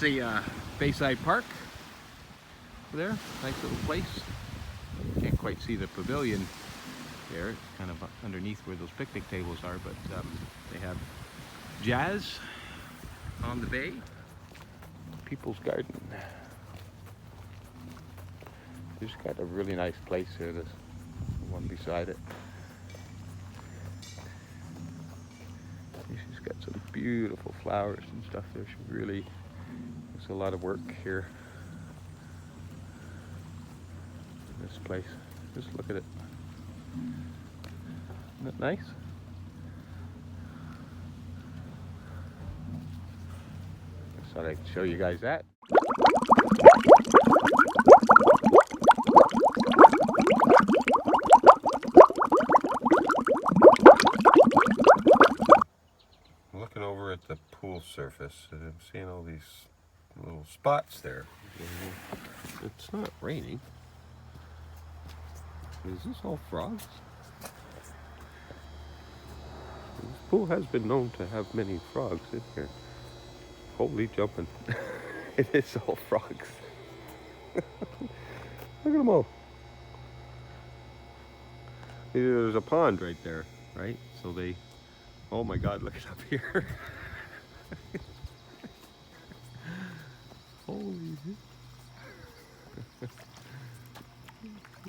That's a Bayside Park over there. Nice little place. Can't quite see the pavilion there. It's kind of underneath where those picnic tables are, but they have jazz on the bay. People's Garden. They just got a really nice place here. There's one beside it. She's got some beautiful flowers and stuff there. She really, there's a lot of work here in this place. Just look at it. Isn't that nice? I thought I'd show you guys that. Looking over at the pool surface, and I'm seeing all these little spots there. It's not raining. Is this all frogs? This pool has been known to have many frogs in here. Holy jumping. It is all frogs. Look at them all. There's a pond right there, right? So they, oh my God, look it up here. Holy.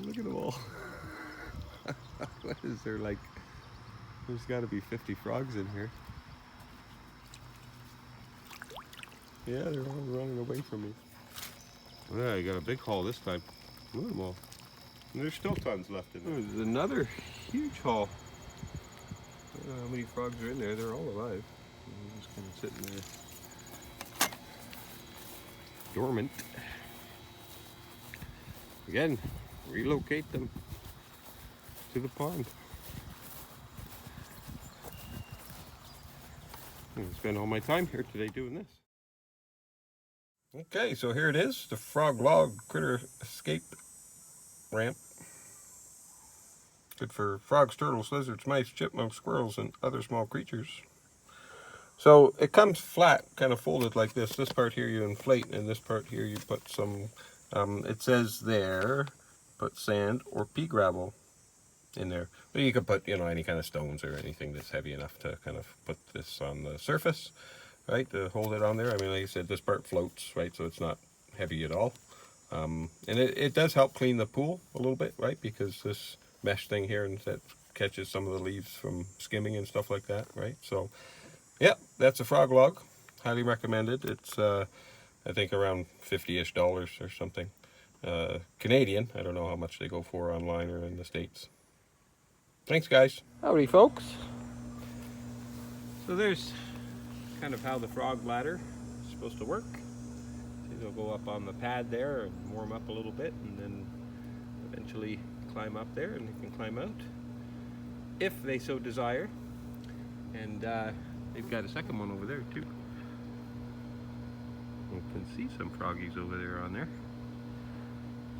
Look at them all. What is there, like, there's got to be 50 frogs in here. Yeah, they're all running away from me. Yeah, you got a big haul this time. Look at them all. And there's still tons left in there. There's another huge haul. I don't know how many frogs are in there. They're all alive. They're just kind of sitting there. Dormant. Again, relocate them to the pond. I'm gonna spend all my time here today doing this. Okay, so here it is, the FrogLog Critter Escape Ramp. Good for frogs, turtles, lizards, mice, chipmunks, squirrels, and other small creatures. So it comes flat, kind of folded like this. This part here you inflate, and this part here you put some, it says there, put sand or pea gravel in there. But you could put, you know, any kind of stones or anything that's heavy enough to kind of put this on the surface, right, to hold it on there. I mean, like I said, this part floats, right, so it's not heavy at all. And it does help clean the pool a little bit, right, because this mesh thing here, and that catches some of the leaves from skimming and stuff like that, right? So, yeah, that's a FrogLog. Highly recommended. It's, I think, around $50-ish or something. Canadian. I don't know how much they go for online or in the States. Thanks, guys. Howdy, folks. So there's kind of how the frog ladder is supposed to work. See, they'll go up on the pad there and warm up a little bit, and then eventually climb up there, and they can climb out if they so desire. And they've got a second one over there too. You can see some froggies over there on there.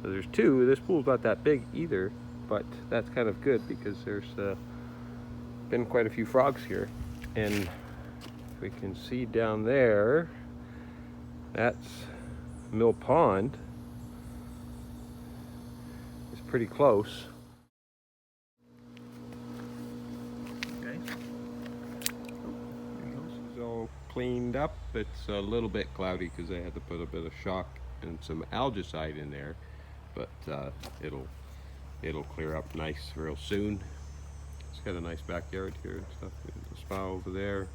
So there's two. This pool's not that big either, but that's kind of good because there's been quite a few frogs here. And we can see down there, that's Mill Pond. It's pretty close. Okay. This is all cleaned up. It's a little bit cloudy because I had to put a bit of shock and some algicide in there, but it'll clear up nice real soon. It's got a nice backyard here and stuff. There's a spa over there.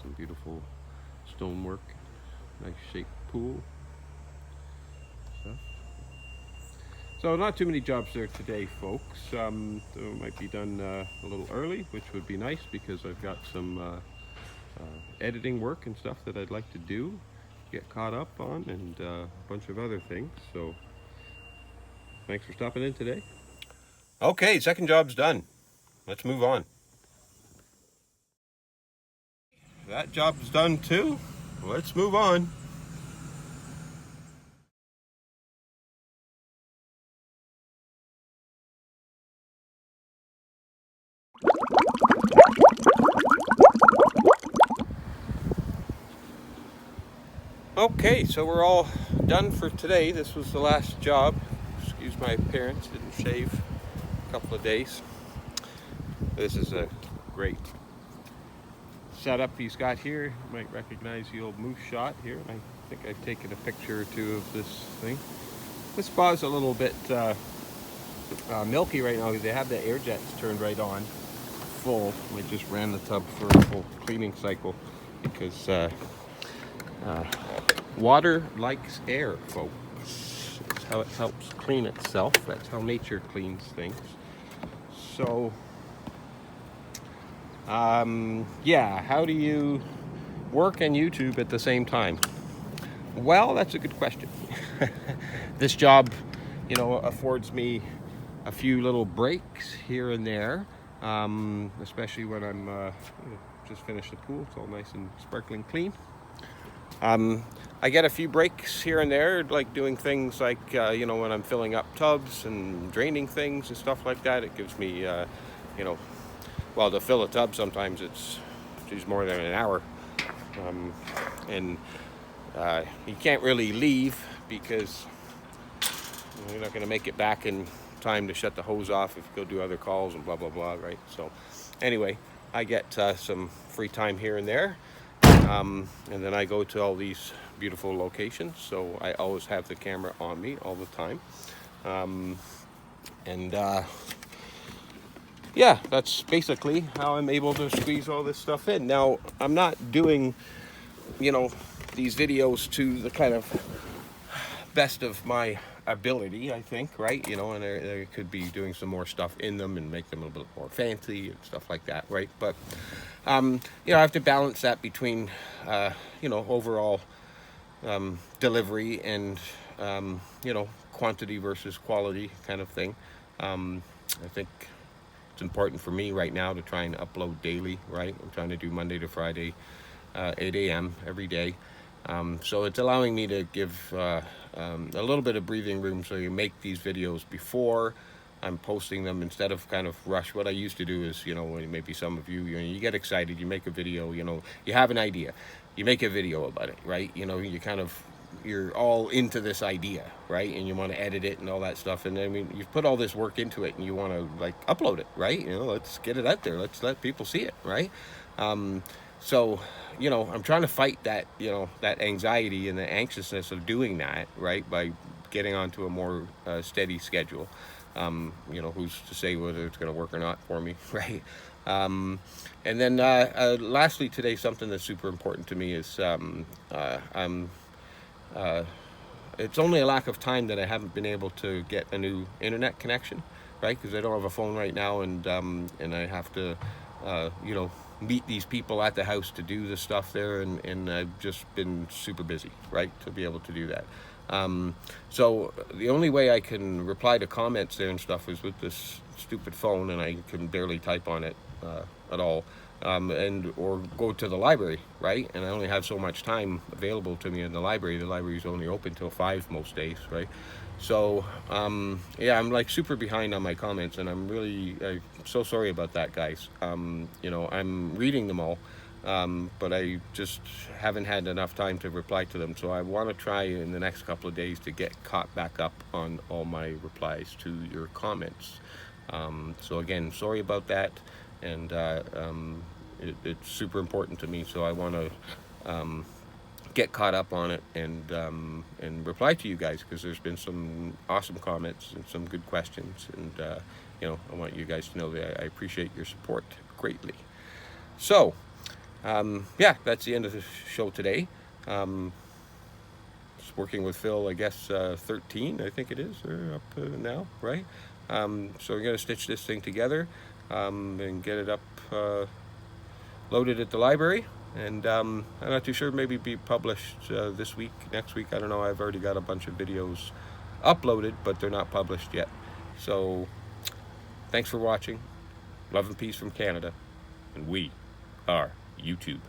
Some beautiful stonework. Nice shaped pool. So not too many jobs there today, folks. They might be done a little early, which would be nice because I've got some editing work and stuff that I'd like to do, get caught up on, and a bunch of other things. So thanks for stopping in today. Okay, second job's done. Let's move on. That job's done too. Let's move on. Okay, so we're all done for today. This was the last job. Excuse my appearance, didn't shave a couple of days. This is a great setup he's got here. You might recognize the old moose shot here. I think I've taken a picture or two of this thing. This spa's a little bit milky right now because they have the air jets turned right on full. I just ran the tub for a full cleaning cycle because water likes air, folks. That's how it helps clean itself. That's how nature cleans things. So yeah, how do you work and YouTube at the same time? Well, that's a good question. This job, you know, affords me a few little breaks here and there, especially when I'm just finished the pool. It's all nice and sparkling clean. I get a few breaks here and there, like doing things like, you know, when I'm filling up tubs and draining things and stuff like that. It gives me, you know, well, to fill a tub sometimes it's more than an hour. And you can't really leave because you're not going to make it back in time to shut the hose off if you go do other calls and blah, blah, blah, right? So anyway, I get some free time here and there. And then I go to all these beautiful locations. So I always have the camera on me all the time. Yeah, that's basically how I'm able to squeeze all this stuff in. Now, I'm not doing, you know, these videos to the kind of best of my ability, I think, right? You know, and there could be doing some more stuff in them and make them a little bit more fancy and stuff like that, right? But, you know, I have to balance that between, you know, overall delivery and, you know, quantity versus quality kind of thing. I think it's important for me right now to try and upload daily, right? I'm trying to do Monday to Friday, 8 a.m. every day. So it's allowing me to give a little bit of breathing room so you make these videos before I'm posting them instead of kind of rush. What I used to do is, you know, maybe some of you, you get excited, you make a video, you know, you have an idea, you make a video about it, right? You know, you're all into this idea, right? And you want to edit it and all that stuff. And I mean, you've put all this work into it and you want to like upload it, right? You know, let's get it out there. Let's let people see it, right? So, you know, I'm trying to fight that, you know, that anxiety and the anxiousness of doing that, right? By getting onto a more steady schedule. You know, who's to say whether it's going to work or not for me, right? And then lastly today, something that's super important to me is it's only a lack of time that I haven't been able to get a new internet connection, right? Because I don't have a phone right now, and I have to, you know, meet these people at the house to do the stuff there, and I've just been super busy, right, to be able to do that. So the only way I can reply to comments there and stuff is with this stupid phone, and I can barely type on it at all. Or go to the library, right? And I only have so much time available to me in the library. The library is only open till 5 most days, right? So yeah, I'm like super behind on my comments, and I'm so sorry about that, guys. You know, I'm reading them all, but I just haven't had enough time to reply to them. So I want to try in the next couple of days to get caught back up on all my replies to your comments. So again, sorry about that. And it's super important to me, so I want to get caught up on it and reply to you guys, because there's been some awesome comments and some good questions, and you know, I want you guys to know that I appreciate your support greatly. So yeah, that's the end of the show today. Just working with Phil, I guess 13, I think it is, or up now, right? So we're going to stitch this thing together and get it up loaded at the library, and I'm not too sure, maybe be published this week, next week, I don't know. I've already got a bunch of videos uploaded, but they're not published yet. So thanks for watching. Love and peace from Canada, and we are YouTube.